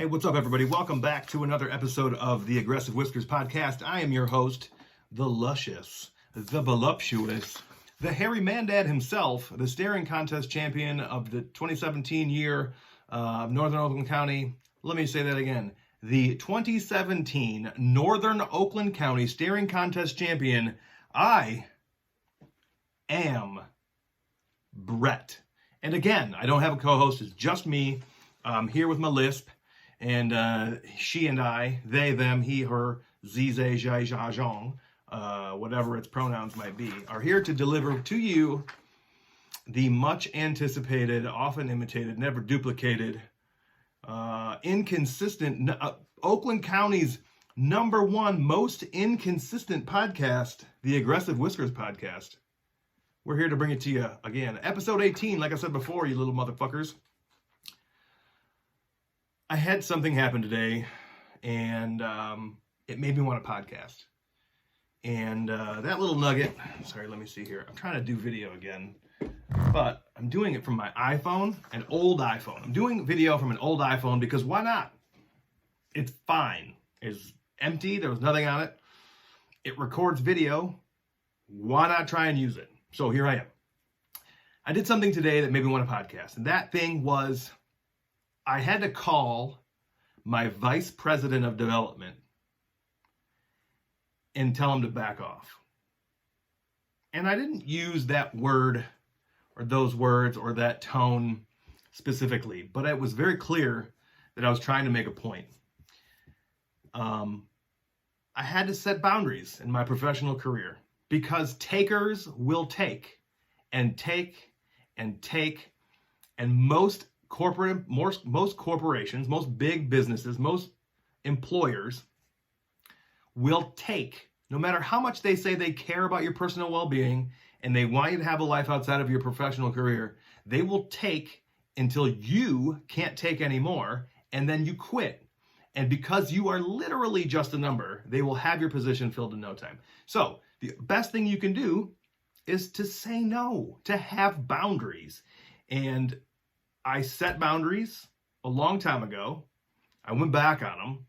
Hey, what's up, everybody? Welcome back to another episode of the Aggressive Whiskers podcast. I am your host, the luscious, the voluptuous, the hairy mandad himself, the staring contest champion of the 2017 year of Northern Oakland County. Let me say that again. The 2017 Northern Oakland County staring contest champion. I am Brett. And again, I don't have a co-host. It's just me. I'm here with my lisp. And she and I, they, them, he, her, zize, zai, zha, zhong, whatever its pronouns might be, are here to deliver to you the much anticipated, often imitated, never duplicated, inconsistent, Oakland County's #1 most inconsistent podcast, the Aggressive Whiskers podcast. We're here to bring it to you again. Episode 18, like I said before, you little motherfuckers. I had something happen today, and it made me want a podcast. And that little nugget, sorry, let me see here. I'm trying to do video again, but I'm doing it from my iPhone, an old iPhone. I'm doing video from an old iPhone because why not? It's fine. It's empty. There was nothing on it. It records video. Why not try and use it? So here I am. I did something today that made me want a podcast, and that thing was I had to call my vice president of development and tell him to back off. And I didn't use that word or those words or that tone specifically, but it was very clear that I was trying to make a point. I had to set boundaries in my professional career because takers will take and take and take, and most corporations, most big businesses, most employers will take, no matter how much they say they care about your personal well-being and they want you to have a life outside of your professional career, they will take until you can't take anymore, and then you quit. And because you are literally just a number, they will have your position filled in no time. So the best thing you can do is to say no, to have boundaries. And I set boundaries a long time ago. I went back on them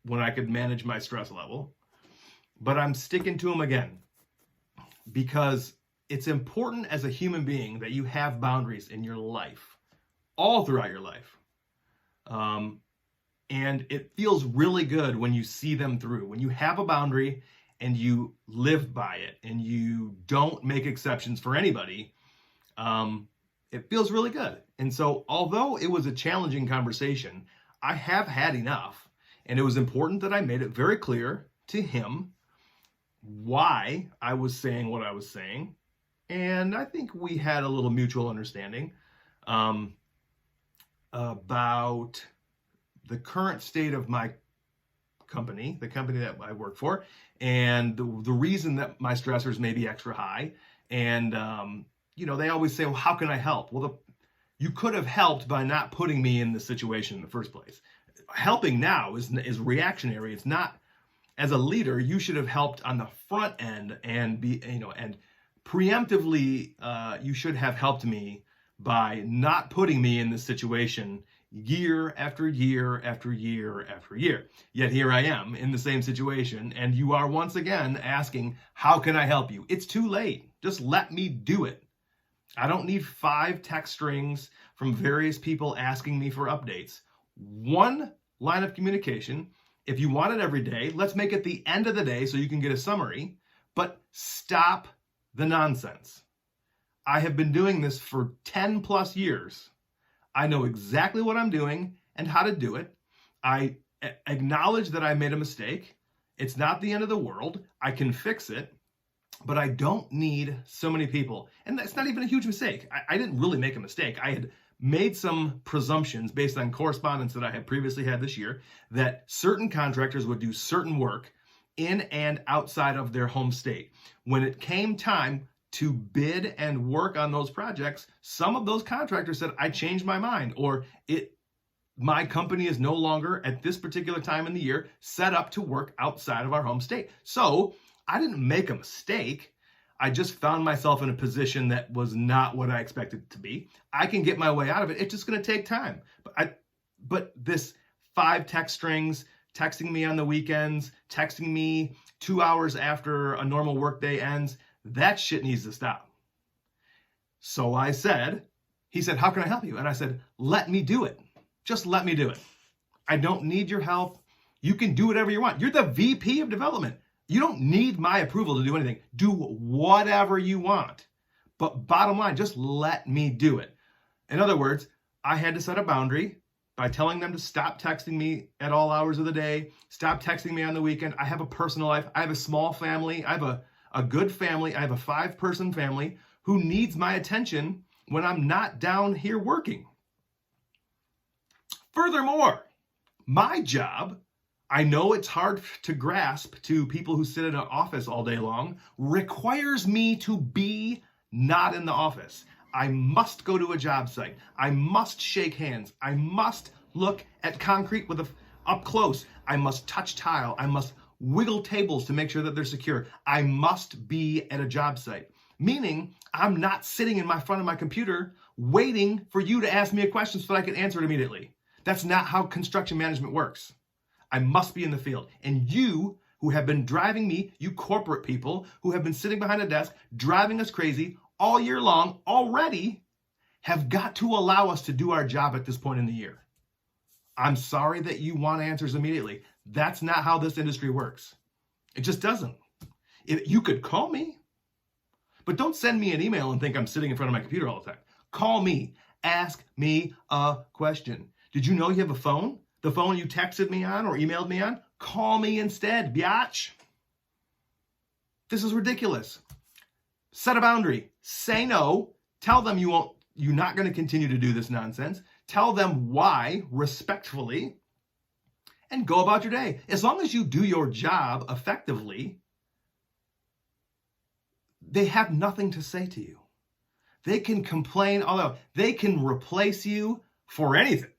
when I could manage my stress level, but I'm sticking to them again because it's important as a human being that you have boundaries in your life, all throughout your life. And it feels really good when you see them through, when you have a boundary and you live by it and you don't make exceptions for anybody. It feels really good. And so although it was a challenging conversation, I have had enough. And it was important that I made it very clear to him why I was saying what I was saying. And I think we had a little mutual understanding about the current state of my company, the company that I work for, and the reason that my stressors may be extra high. And they always say, well, how can I help? Well, you could have helped by not putting me in the situation in the first place. Helping now is reactionary. It's not, as a leader, you should have helped on the front end and and preemptively, you should have helped me by not putting me in this situation year after year after year after year. Yet here I am in the same situation, and you are once again asking, how can I help you? It's too late. Just let me do it. I don't need 5 text strings from various people asking me for updates. One line of communication. If you want it every day, let's make it the end of the day so you can get a summary, but stop the nonsense. I have been doing this for 10 plus years. I know exactly what I'm doing and how to do it. I acknowledge that I made a mistake. It's not the end of the world. I can fix it. But I don't need so many people. And that's not even a huge mistake. I didn't really make a mistake. I had made some presumptions based on correspondence that I had previously had this year that certain contractors would do certain work in and outside of their home state. When it came time to bid and work on those projects, some of those contractors said, I changed my mind, or my company is no longer at this particular time in the year set up to work outside of our home state. So I didn't make a mistake. I just found myself in a position that was not what I expected it to be. I can get my way out of it. It's just going to take time. But this 5 text strings, texting me on the weekends, texting me 2 hours after a normal workday ends. That shit needs to stop. So I said, he said, how can I help you? And I said, let me do it. Just let me do it. I don't need your help. You can do whatever you want. You're the VP of development. You don't need my approval to do anything. Do whatever you want. But bottom line, just let me do it. In other words, I had to set a boundary by telling them to stop texting me at all hours of the day, stop texting me on the weekend. I have a personal life. I have a small family. I have a good family. I have a 5-person family who needs my attention when I'm not down here working. Furthermore, my job, I know it's hard to grasp to people who sit in an office all day long, requires me to be not in the office. I must go to a job site. I must shake hands. I must look at concrete up close. I must touch tile. I must wiggle tables to make sure that they're secure. I must be at a job site. Meaning, I'm not sitting in front of my computer waiting for you to ask me a question so that I can answer it immediately. That's not how construction management works. I must be in the field. And you who have been driving me, you corporate people who have been sitting behind a desk, driving us crazy all year long already, have got to allow us to do our job at this point in the year. I'm sorry that you want answers immediately. That's not how this industry works. It just doesn't. You could call me, but don't send me an email and think I'm sitting in front of my computer all the time. Call me. Ask me a question. Did you know you have a phone? The phone you texted me on or emailed me on? Call me instead, biatch. This is ridiculous. Set a boundary. Say no. Tell them you're not going to continue to do this nonsense. Tell them why, respectfully, and go about your day. As long as you do your job effectively, they have nothing to say to you. They can complain, although they can replace you for anything.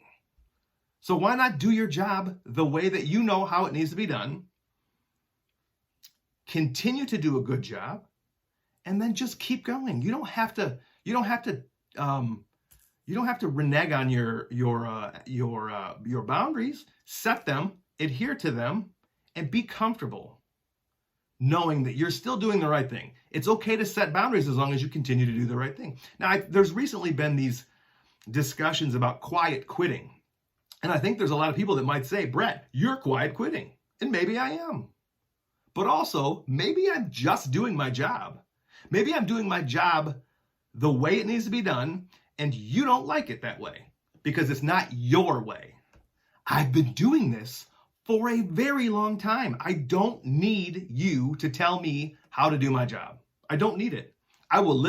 So why not do your job the way that you know how it needs to be done? Continue to do a good job, and then just keep going. You don't have to renege on your boundaries. Set them, adhere to them, and be comfortable knowing that you're still doing the right thing. It's okay to set boundaries as long as you continue to do the right thing. Now, there's recently been these discussions about quiet quitting. And I think there's a lot of people that might say, Brett, you're quiet quitting. And maybe I am. But also, maybe I'm just doing my job. Maybe I'm doing my job the way it needs to be done, and you don't like it that way because it's not your way. I've been doing this for a very long time. I don't need you to tell me how to do my job. I don't need it. I will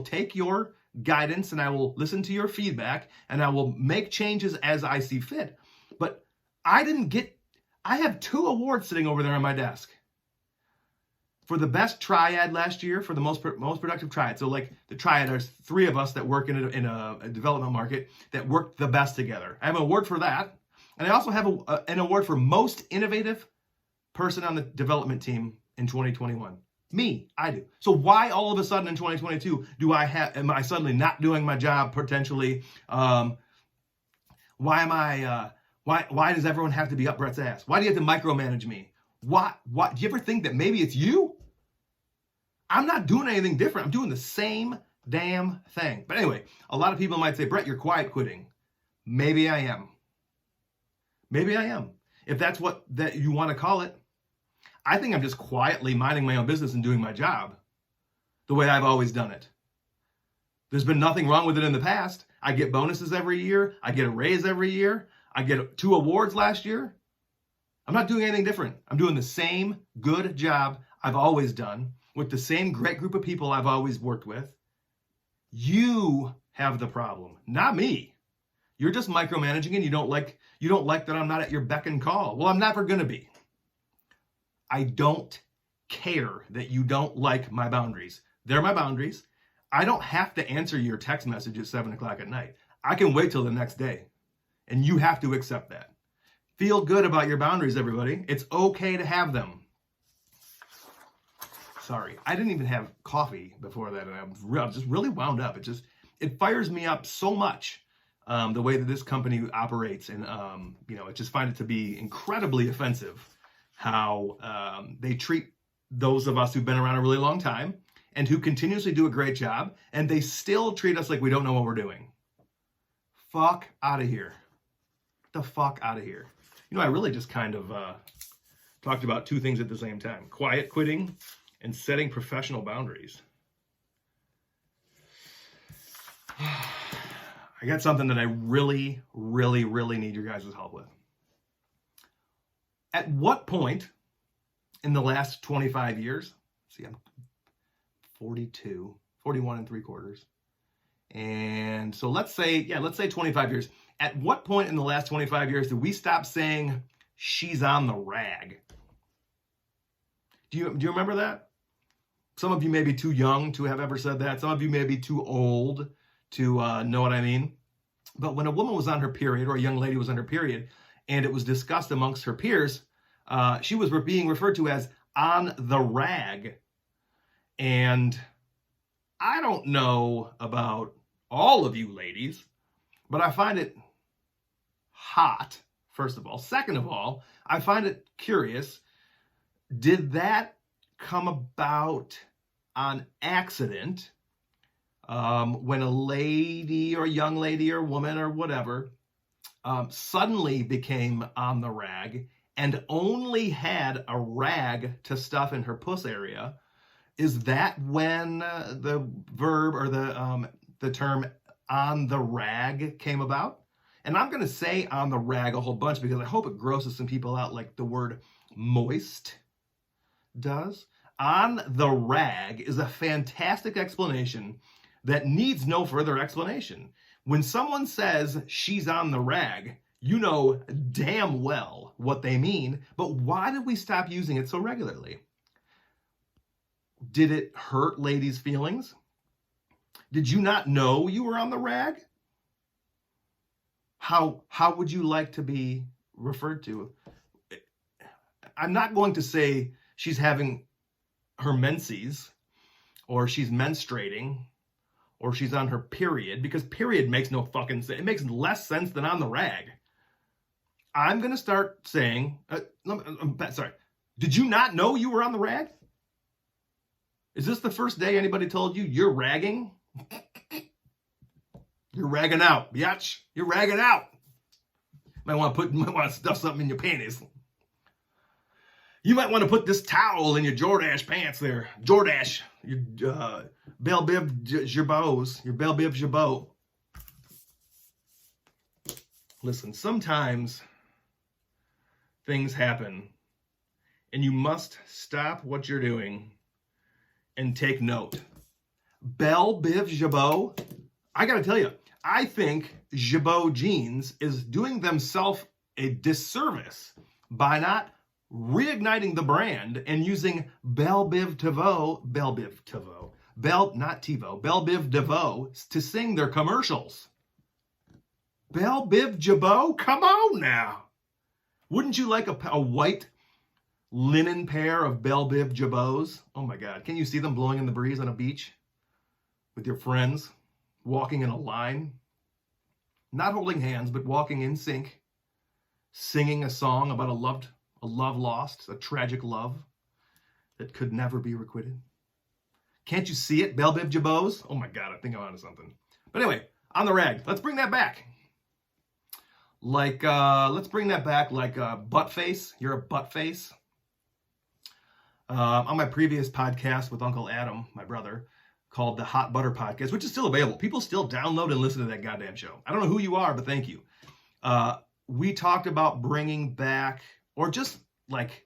take your guidance and I will listen to your feedback and I will make changes as I see fit. But I have 2 awards sitting over there on my desk. For the best triad last year, for the most productive triad. So like the triad, there's 3 of us that work in a development market that work the best together. I have an award for that. And I also have an award for most innovative person on the development team in 2021. Me, I do. So why all of a sudden in 2022 am I suddenly not doing my job potentially? Why does everyone have to be up Brett's ass? Why do you have to micromanage me? What? Do you ever think that maybe it's you? I'm not doing anything different. I'm doing the same damn thing. But anyway, a lot of people might say, Brett, you're quiet quitting. Maybe I am. Maybe I am. If that's what that you want to call it. I think I'm just quietly minding my own business and doing my job the way I've always done it. There's been nothing wrong with it in the past. I get bonuses every year. I get a raise every year. I get 2 awards last year. I'm not doing anything different. I'm doing the same good job I've always done with the same great group of people I've always worked with. You have the problem, not me. You're just micromanaging and you don't like that I'm not at your beck and call. Well, I'm never going to be. I don't care that you don't like my boundaries. They're my boundaries. I don't have to answer your text message at 7 o'clock at night. I can wait till the next day. And you have to accept that. Feel good about your boundaries, everybody. It's okay to have them. Sorry, I didn't even have coffee before that, and I'm just really wound up. It fires me up so much the way that this company operates. And, I just find it to be incredibly offensive how they treat those of us who've been around a really long time and who continuously do a great job, and they still treat us like we don't know what we're doing. Fuck out of here. The fuck out of here. I really just kind of talked about two things at the same time: quiet quitting and setting professional boundaries. I got something that I really, really, really need your guys' help with. At what point in the last 25 years, see, I'm 42, 41 and 3/4. And so let's say 25 years. At what point in the last 25 years did we stop saying she's on the rag? Do you remember that? Some of you may be too young to have ever said that. Some of you may be too old to know what I mean. But when a woman was on her period, or a young lady was on her period, and it was discussed amongst her peers, she was being referred to as on the rag. And I don't know about all of you ladies, but I find it hot, first of all. Second of all, I find it curious. Did that come about on accident when a lady or young lady or woman or whatever suddenly became on the rag and only had a rag to stuff in her puss area? Is that when the verb or the term on the rag came about? And I'm going to say on the rag a whole bunch because I hope it grosses some people out like the word moist does. On the rag is a fantastic explanation that needs no further explanation. When someone says she's on the rag, you know damn well what they mean, but why did we stop using it so regularly? Did it hurt ladies' feelings? Did you not know you were on the rag? How would you like to be referred to? I'm not going to say she's having her menses, or she's menstruating, or she's on her period, because period makes no fucking sense. It makes less sense than on the rag. I'm going to start saying, sorry, did you not know you were on the rag? Is this the first day anybody told you you're ragging? You're ragging out, biatch. You're ragging out. Might want to stuff something in your panties. You might want to put this towel in your Jordache pants there. Jordache. Your Belle Biv Girbaud. Your Belle Biv Girbaud. Listen, sometimes things happen and you must stop what you're doing and take note. Belle Biv Girbaud, I gotta tell you, I think Girbaud Jeans is doing themselves a disservice by not reigniting the brand and using Belle Biv DeVoe to sing their commercials. Belle Biv Girbaud, come on now. Wouldn't you like a white linen pair of Belle Biv Girbauds? Oh my God, can you see them blowing in the breeze on a beach with your friends, walking in a line, not holding hands, but walking in sync, singing a song about a love lost, a tragic love that could never be requited? Can't you see it, Belle Biv Girbauds? Oh my God, I think I'm onto something. But anyway, on the rag, let's bring that back. Let's bring that back like Buttface. You're a Buttface. On my previous podcast with Uncle Adam, my brother, called the Hot Butter Podcast, which is still available. People still download and listen to that goddamn show. I don't know who you are, but thank you. We talked about bringing back, or just like,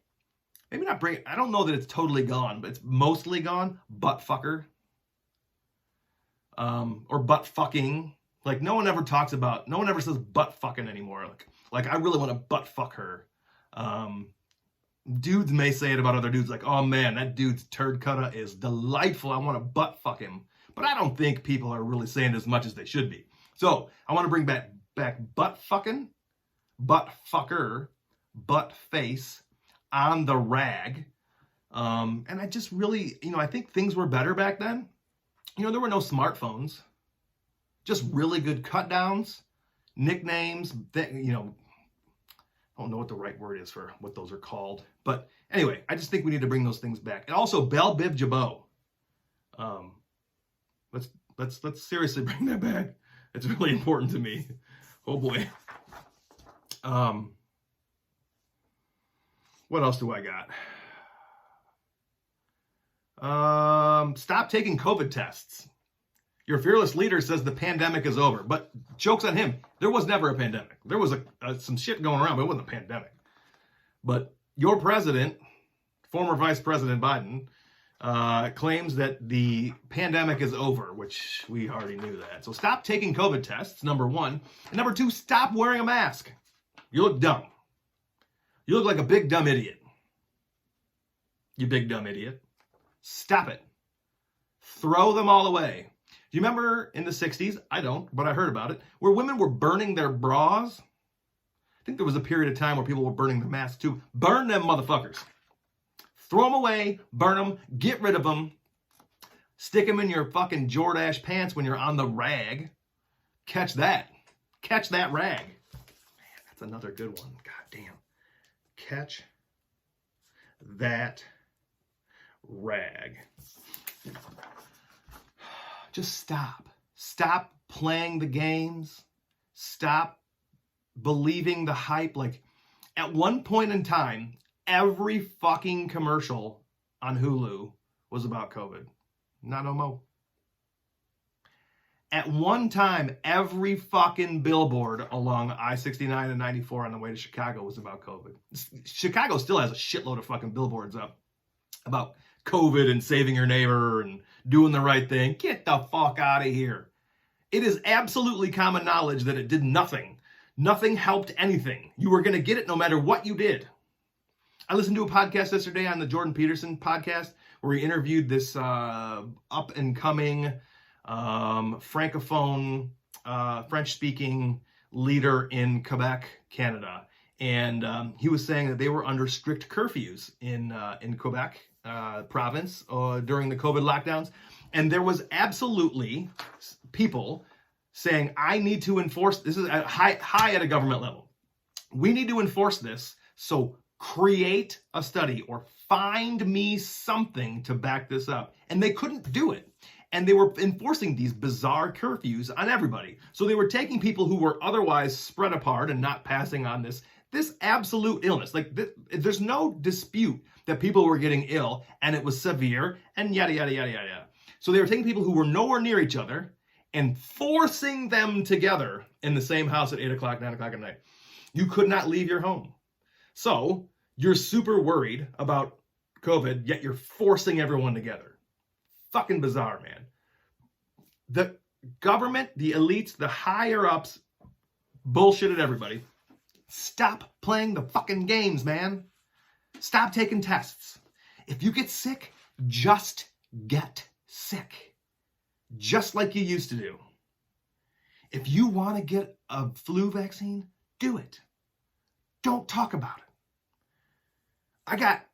maybe not bring, I don't know that it's totally gone, but it's mostly gone, butt fucker. Or butt fucking. Like, no one ever says butt fucking anymore. Like I really want to butt fuck her. Dudes may say it about other dudes, like, oh man, that dude's turd cutter is delightful. I want to butt fuck him. But I don't think people are really saying as much as they should be. So I want to bring back butt fucking, butt fucker, butt face, on the rag. And I just really, I think things were better back then. There were no smartphones, just really good cut downs nicknames, I don't know what the right word is for what those are called. But anyway, I just think we need to bring those things back. And also Bell Biv Girbaud. Let's seriously bring that back. It's really important to me. Oh boy. What else do I got? Stop taking COVID tests. Your fearless leader says the pandemic is over, but joke's on him. There was never a pandemic. There was some shit going around, but it wasn't a pandemic. But your president, former Vice President Biden, claims that the pandemic is over, which we already knew that. So stop taking COVID tests, number one. And number two, stop wearing a mask. You look dumb. You look like a big dumb idiot. You big dumb idiot. Stop it. Throw them all away. Do you remember in the 60s? I don't, but I heard about it, where women were burning their bras? I think there was a period of time where people were burning their masks too. Burn them motherfuckers. Throw them away, burn them, get rid of them, stick them in your fucking Jordache pants when you're on the rag. Catch that. Catch that rag. Man, that's another good one. God damn. Catch that rag. Just stop. Stop playing the games. Stop believing the hype. Like, at one point in time, every fucking commercial on Hulu was about COVID. Not no more. At one time, every fucking billboard along I-69 and 94 on the way to Chicago was about COVID. Chicago still has a shitload of fucking billboards up about COVID and saving your neighbor and doing the right thing. Get the fuck out of here. It is absolutely common knowledge that it did nothing. Nothing helped anything. You were going to get it no matter what you did. I listened to a podcast yesterday on the Jordan Peterson podcast where he interviewed this up-and-coming francophone, French-speaking leader in Quebec, Canada. And he was saying that they were under strict curfews in Quebec province during the COVID lockdowns. And there was absolutely people saying, I need to enforce, this is high at a government level. We need to enforce this, so create a study or find me something to back this up. And they couldn't do it. And they were enforcing these bizarre curfews on everybody. So they were taking people who were otherwise spread apart and not passing on this absolute illness. Like, there's no dispute that people were getting ill and it was severe and yada, yada, yada, yada. So they were taking people who were nowhere near each other and forcing them together in the same house at 8 o'clock, 9 o'clock at night. You could not leave your home. So you're super worried about COVID, yet you're forcing everyone together. Fucking bizarre, man. The government, the elites, the higher ups bullshitted everybody. Stop playing the fucking games, man. Stop taking tests. If you get sick, just get sick. Just like you used to do. If you want to get a flu vaccine, do it. Don't talk about it. I got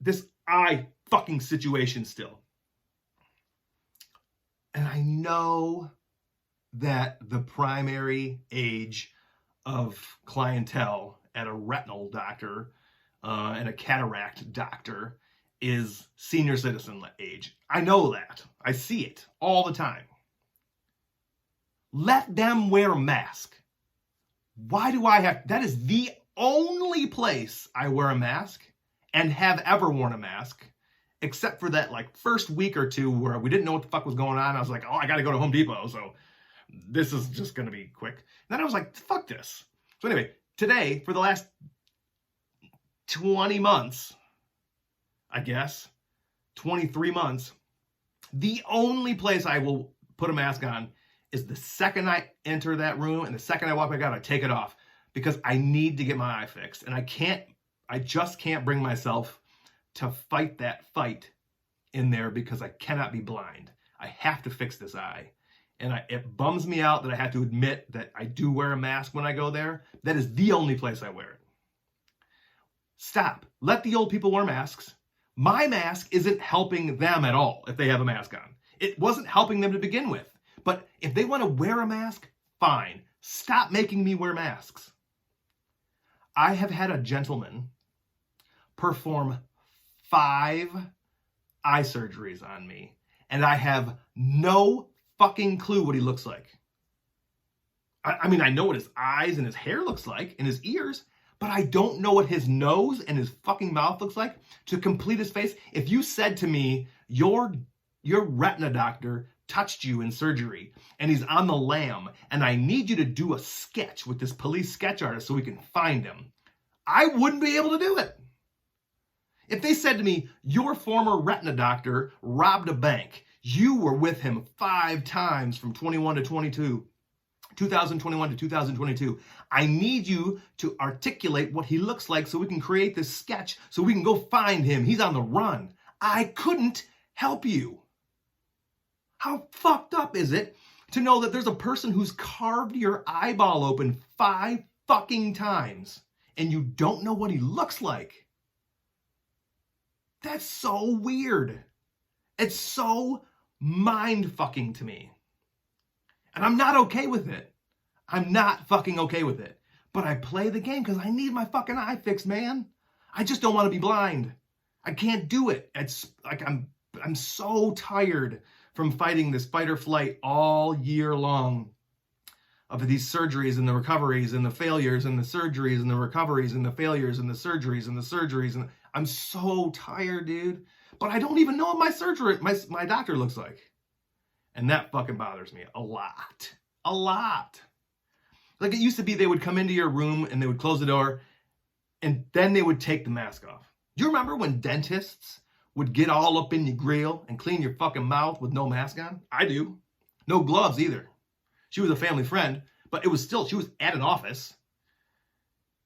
this eye fucking situation still. And I know that the primary age of clientele at a retinal doctor and a cataract doctor is senior citizen age. I know that. I see it all the time. Let them wear a mask. Why do I have... That is the only place I wear a mask and have ever worn a mask, except for that like first week or two where we didn't know what the fuck was going on. I was like, oh, I got to go to Home Depot, so this is just going to be quick. And then I was like, fuck this. So anyway, today, for the last 20 months, I guess, 23 months, the only place I will put a mask on is the second I enter that room and the second I walk back out, I take it off because I need to get my eye fixed. And I just can't bring myself to fight that fight in there because I cannot be blind. I have to fix this eye. And it bums me out that I have to admit that I do wear a mask when I go there. That is the only place I wear it. Stop. Let the old people wear masks. My mask isn't helping them at all if they have a mask on. It wasn't helping them to begin with. But if they want to wear a mask, fine. Stop making me wear masks. I have had a gentleman perform 5 eye surgeries on me, and I have no fucking clue what he looks like. I mean, I know what his eyes and his hair looks like and his ears, but I don't know what his nose and his fucking mouth looks like to complete his face. If you said to me, your retina doctor touched you in surgery and he's on the lam and I need you to do a sketch with this police sketch artist so we can find him, I wouldn't be able to do it. If they said to me, your former retina doctor robbed a bank, you were with him 5 times from 2021 to 2022. I need you to articulate what he looks like so we can create this sketch so we can go find him. He's on the run. I couldn't help you. How fucked up is it to know that there's a person who's carved your eyeball open 5 fucking times and you don't know what he looks like? That's so weird. It's so mind-fucking to me. And I'm not okay with it. I'm not fucking okay with it. But I play the game because I need my fucking eye fixed, man. I just don't want to be blind. I can't do it. It's like I'm so tired from fighting this fight or flight all year long of these surgeries and the recoveries and the failures and the surgeries and the recoveries and the failures and the surgeries and the surgeries. And I'm so tired, dude. But I don't even know what my doctor looks like. And that fucking bothers me a lot. A lot. Like it used to be they would come into your room and they would close the door and then they would take the mask off. Do you remember when dentists would get all up in your grill and clean your fucking mouth with no mask on? I do. No gloves either. She was a family friend, but it was still, she was at an office.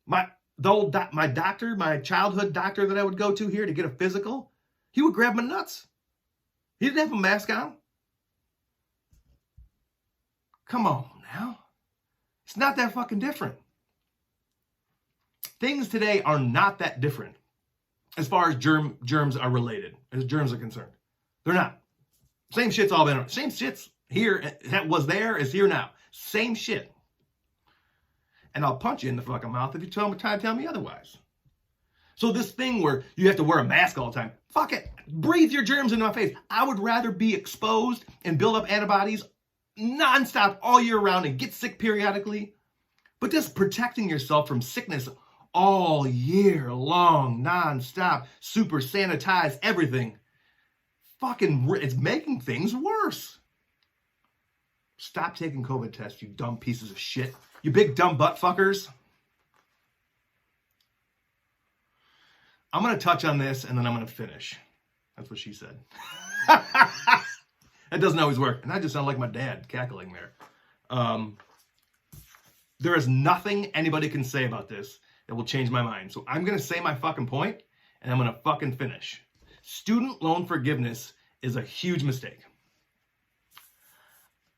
My doctor, my childhood doctor that I would go to here to get a physical, he would grab my nuts. He didn't have a mask on. Come on now. It's not that fucking different. Things today are not that different as far as germs are related, as germs are concerned. They're not. Same shit's all been, same shit's here, that was there, is here now. Same shit. And I'll punch you in the fucking mouth if you try to tell me otherwise. So this thing where you have to wear a mask all the time, fuck it. Breathe your germs into my face. I would rather be exposed and build up antibodies nonstop all year round and get sick periodically. But just protecting yourself from sickness all year long, nonstop, super sanitize everything. Fucking, it's making things worse. Stop taking COVID tests, you dumb pieces of shit. You big dumb butt fuckers. I'm going to touch on this and then I'm going to finish. That's what she said. That doesn't always work. And I just sound like my dad cackling there. There is nothing anybody can say about this that will change my mind. So I'm going to say my fucking point and I'm going to fucking finish. Student loan forgiveness is a huge mistake.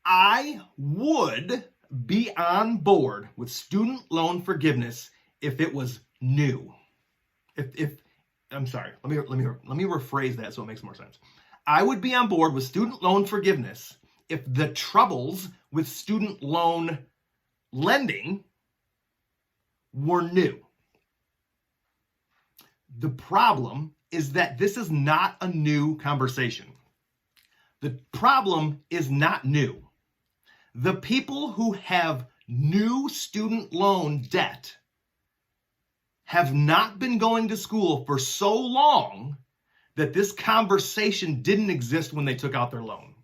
I would be on board with student loan forgiveness if it was new. If I'm sorry, let me rephrase that so it makes more sense. I would be on board with student loan forgiveness if the troubles with student loan lending were new. The problem is that this is not a new conversation. The problem is not new. The people who have new student loan debt have not been going to school for so long that this conversation didn't exist when they took out their loan.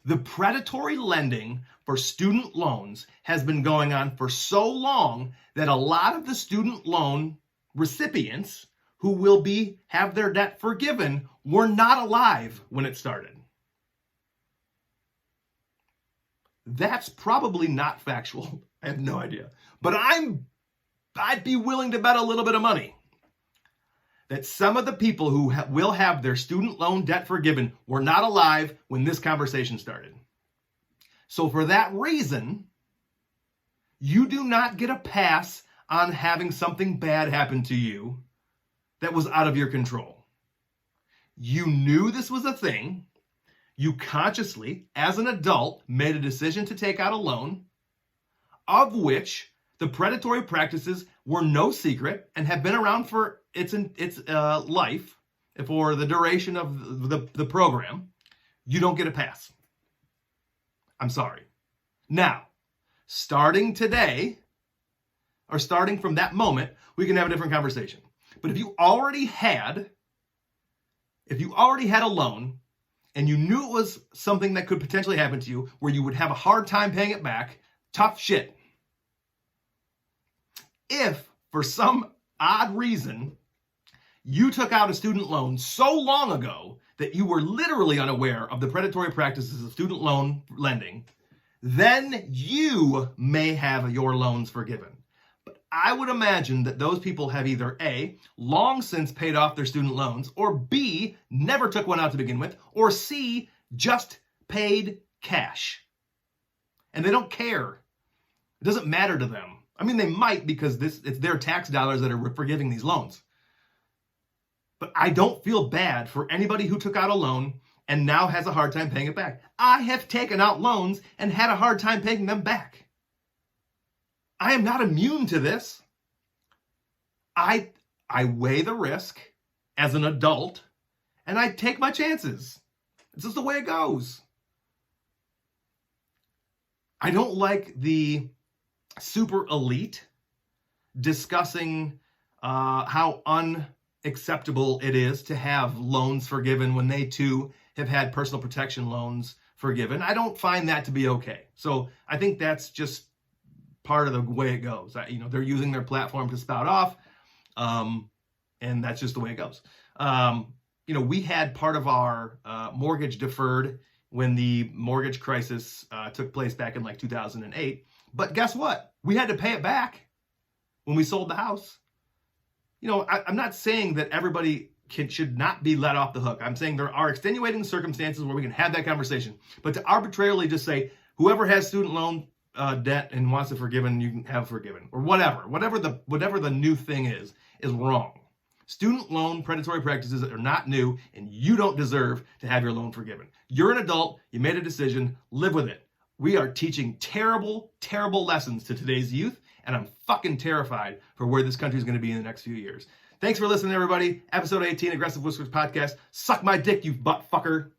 The predatory lending for student loans has been going on for so long that a lot of the student loan recipients who will have their debt forgiven were not alive when it started. That's probably not factual. I have no idea. But I'd be willing to bet a little bit of money that some of the people who will have their student loan debt forgiven were not alive when this conversation started. So for that reason, you do not get a pass on having something bad happen to you that was out of your control. You knew this was a thing. You consciously, as an adult, made a decision to take out a loan. of which the predatory practices were no secret and have been around for its life, for the duration of the program, you don't get a pass. I'm sorry. Now, starting today, or starting from that moment, we can have a different conversation. But if you already had a loan and you knew it was something that could potentially happen to you where you would have a hard time paying it back, tough shit. If for some odd reason you took out a student loan so long ago that you were literally unaware of the predatory practices of student loan lending, then you may have your loans forgiven. But I would imagine that those people have either A, long since paid off their student loans, or B, never took one out to begin with, or C, just paid cash. And they don't care. It doesn't matter to them. I mean, they might, because it's their tax dollars that are forgiving these loans. But I don't feel bad for anybody who took out a loan and now has a hard time paying it back. I have taken out loans and had a hard time paying them back. I am not immune to this. I weigh the risk as an adult and I take my chances. It's just the way it goes. I don't like the super elite discussing how unacceptable it is to have loans forgiven when they too have had personal protection loans forgiven. I don't find that to be okay. So I think that's just part of the way it goes. They're using their platform to spout off, and that's just the way it goes. We had part of our mortgage deferred when the mortgage crisis took place back in like 2008. But guess what? We had to pay it back when we sold the house. I'm not saying that everybody should not be let off the hook. I'm saying there are extenuating circumstances where we can have that conversation. But to arbitrarily just say, whoever has student loan debt and wants it forgiven, you can have forgiven, or whatever the new thing is wrong. Student loan predatory practices are not new, and you don't deserve to have your loan forgiven. You're an adult. You made a decision. Live with it. We are teaching terrible, terrible lessons to today's youth, and I'm fucking terrified for where this country is going to be in the next few years. Thanks for listening, everybody. Episode 18, Aggressive Whispers Podcast. Suck my dick, you butt fucker.